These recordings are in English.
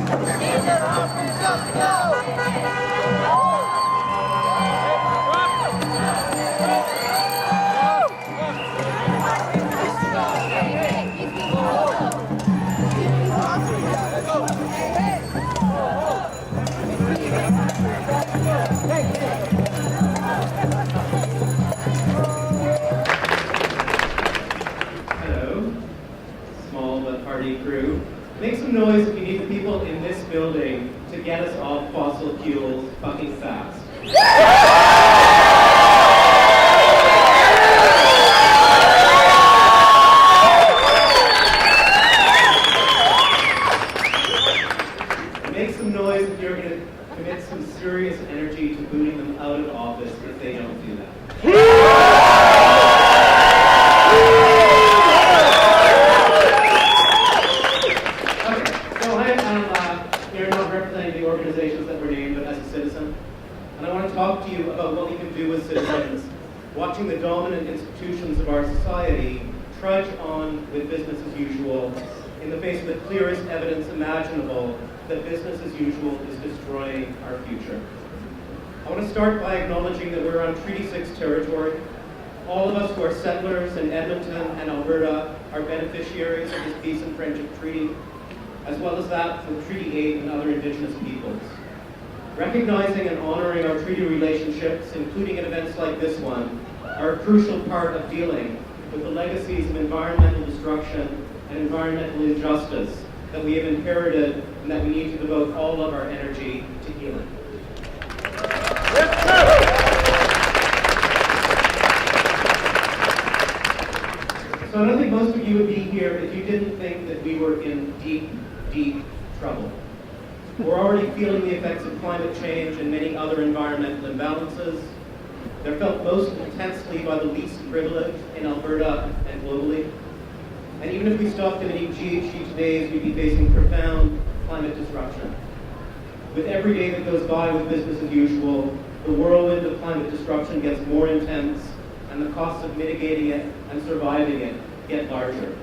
Hello, small but hearty crew. Make some noise if you need the people in this building to get us off fossil fuels fucking fast. Make some noise if you're going to commit some serious energy to booting them out of office if they don't do that. You're not representing the organizations that were named, but as a citizen. And I want to talk to you about what we can do as citizens, watching the dominant institutions of our society trudge on with business as usual in the face of the clearest evidence imaginable that business as usual is destroying our future. I want to start by acknowledging that we're on Treaty 6 territory. All of us who are settlers in Edmonton and Alberta are beneficiaries of this peace and friendship treaty, as well as that with Treaty 8 and other Indigenous peoples. Recognizing and honoring our treaty relationships, including at events like this one, are a crucial part of dealing with the legacies of environmental destruction and environmental injustice that we have inherited and that we need to devote all of our energy to healing. So I don't think most of you would be here if you didn't think that we were in deep, deep trouble. We're already feeling the effects of climate change and many other environmental imbalances. They're felt most intensely by the least privileged in Alberta and globally. And even if we stopped to eat GHG days, we'd be facing profound climate disruption. With every day that goes by with business as usual, the whirlwind of climate disruption gets more intense, and the costs of mitigating it and surviving it get larger.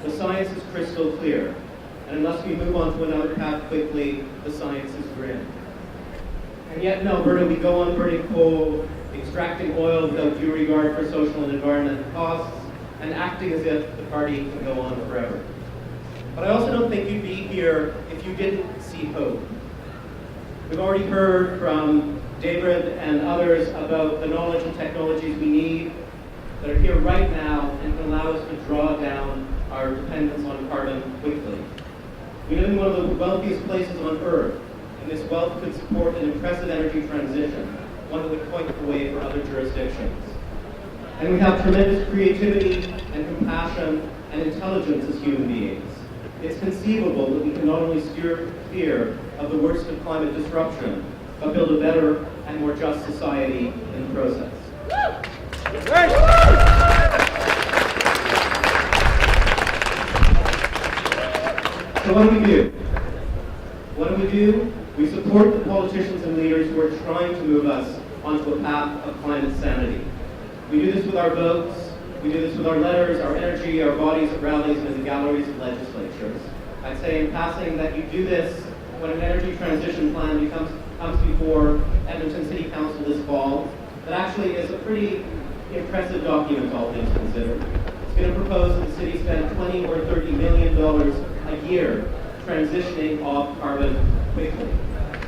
The science is crystal clear, and unless we move on to another path quickly, the science is grim. And yet in Alberta, we go on burning coal, extracting oil without due regard for social and environmental costs, and acting as if the party can go on forever. But I also don't think you'd be here if you didn't see hope. We've already heard from David and others about the knowledge and technologies we need that are here right now and can allow us to draw down our dependence on carbon quickly. We live in one of the wealthiest places on Earth, and this wealth could support an impressive energy transition, one that would point the way for other jurisdictions. And we have tremendous creativity and compassion and intelligence as human beings. It's conceivable that we can not only steer clear of the worst of climate disruption, but build a better and more just society in the process. So what do we do? What do we do? We support the politicians and leaders who are trying to move us onto a path of climate sanity. We do this with our votes, we do this with our letters, our energy, our bodies at rallies, and in the galleries of legislatures. I'd say in passing that you do this when an energy transition plan comes before Edmonton City Council this fall. That actually is a pretty impressive document, all things considered. It's going to propose that the city spend $20 or $30 million a year transitioning off carbon quickly.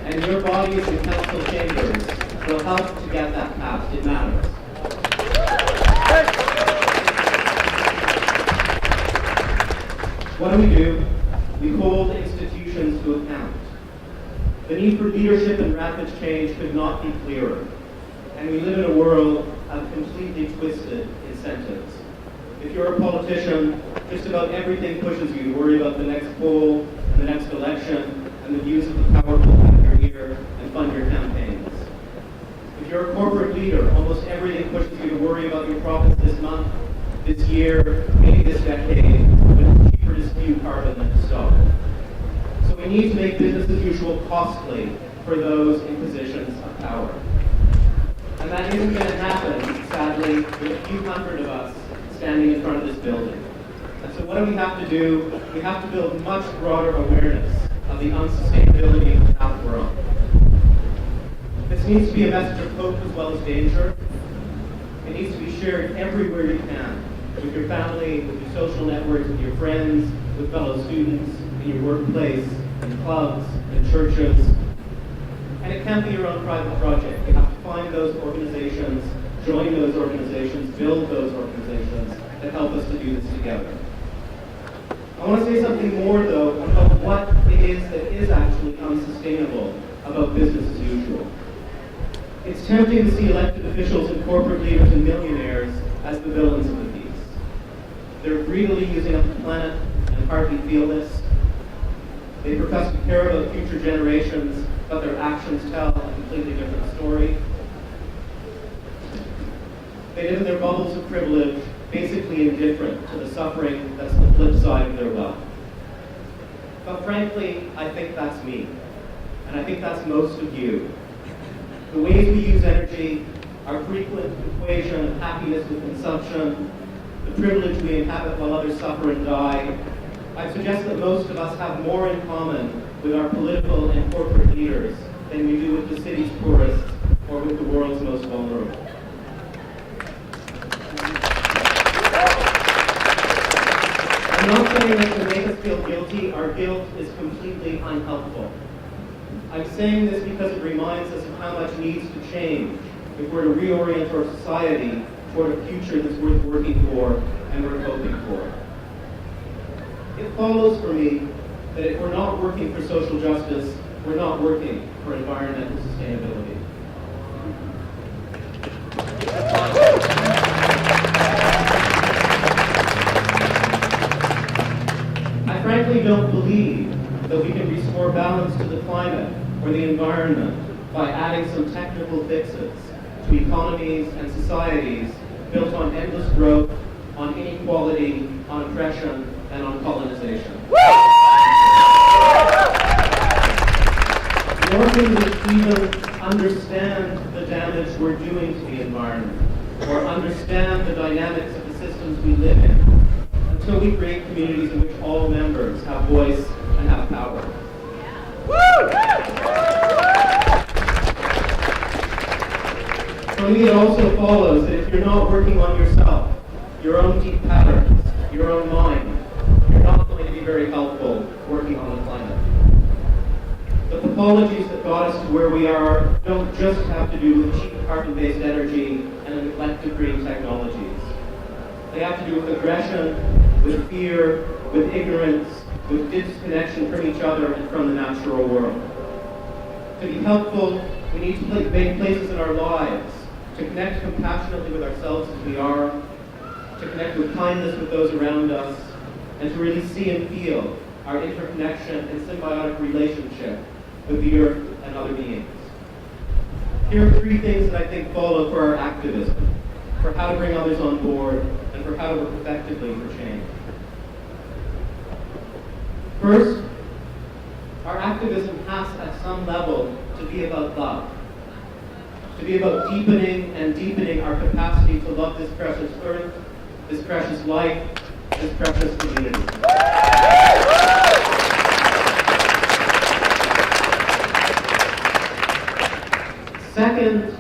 And your bodies and council chambers will help to get that passed. It matters. What do? We hold institutions to account. The need for leadership and rapid change could not be clearer. And we live in a world of completely twisted incentives. If you're a politician, just about everything pushes you to worry about the next poll and the next election and the views of the powerful in your ear and fund your campaigns. If you're a corporate leader, almost everything pushes you to worry about your profits this month, this year, maybe this decade, but it's cheaper to spew carbon than to stop it. So we need to make business as usual costly for those in positions of power. And that isn't going to happen, sadly, with a few hundred of us standing in front of this building. And so what do? We have to build much broader awareness of the unsustainability of the path we're on. This needs to be a message of hope as well as danger. It needs to be shared everywhere you can, with your family, with your social networks, with your friends, with fellow students, in your workplace, in clubs, in churches. And it can't be your own private project. You have to find those organizations, join those organizations, build those organizations that help us to do this together. I want to say something more, though, about what it is that is actually unsustainable about business as usual. It's tempting to see elected officials and corporate leaders and millionaires as the villains of the piece. They're greedily using up the planet and hardly feel this. They profess to care about future generations, but their actions tell a completely different story. They live in their bubbles of privilege, basically indifferent to the suffering that's the flip side of their wealth. But frankly, I think that's me. And I think that's most of you. The ways we use energy, our frequent equation of happiness with consumption, the privilege we inhabit while others suffer and die, I suggest that most of us have more in common with our political and corporate leaders than we do with the city's poorest or with the world's most vulnerable. I'm not saying this to make us feel guilty. Our guilt is completely unhelpful. I'm saying this because it reminds us of how much needs to change if we're to reorient our society toward a future that's worth working for and worth hoping for. It follows for me that if we're not working for social justice, we're not working for environmental sustainability. I frankly don't believe that we can restore balance to the climate or the environment by adding some technical fixes to economies and societies built on endless growth, on inequality, on oppression, and on colonization. Nor can we even understand the damage we're doing to the environment, or understand the dynamics of the systems we live in, until we create communities in which all members have voice and have power. For me, it also follows that if you're not working on yourself, your own deep patterns, your own mind, you're not going to be very helpful working on the climate. The pathologies that got us to where we are don't just have to do with cheap carbon-based energy and the neglect of green technologies. They have to do with aggression, with fear, with ignorance, with disconnection from each other and from the natural world. To be helpful, we need to make places in our lives to connect compassionately with ourselves as we are, to connect with kindness with those around us, and to really see and feel our interconnection and symbiotic relationship with the earth and other beings. Here are three things that I think follow for our activism, for how to bring others on board, and for how to work effectively for change. First, our activism has at some level to be about love, to be about deepening and deepening our capacity to love this precious earth, this precious life, this precious community. Second,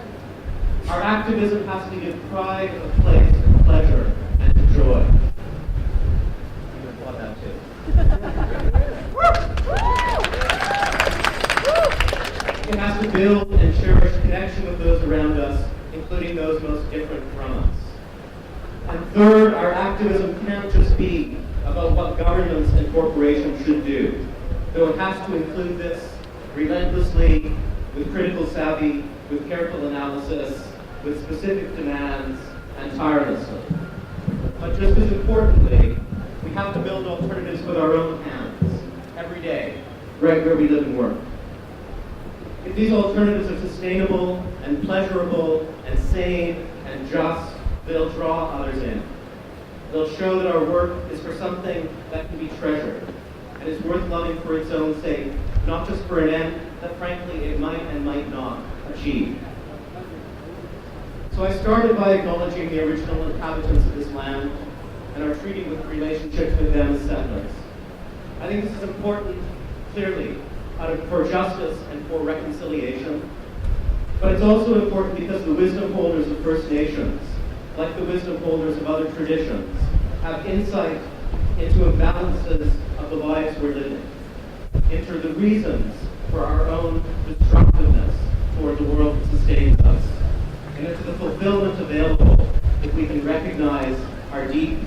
our activism has to give pride a place of pleasure and to joy. You applaud that too. It has to build and cherish connection with those around us, including those most different from us. And third, our activism can't just be about what governments and corporations should do, though it has to include this relentlessly, with critical savvy, with careful analysis, with specific demands, and tirelessly. But just as importantly, we have to build alternatives with our own hands, every day, right where we live and work. If these alternatives are sustainable and pleasurable and sane and just, they'll draw others in. They'll show that our work is for something that can be treasured and is worth loving for its own sake, not just for an end that frankly it might and might not achieve. So I started by acknowledging the original inhabitants of this land and our treaty with relationships with them as settlers. I think this is important clearly for justice and for reconciliation. But it's also important because the wisdom holders of First Nations, like the wisdom holders of other traditions, have insight into imbalances of the lives we're living, into the reasons for our own destructiveness toward the world that sustains us, and into the fulfillment available if we can recognize our deep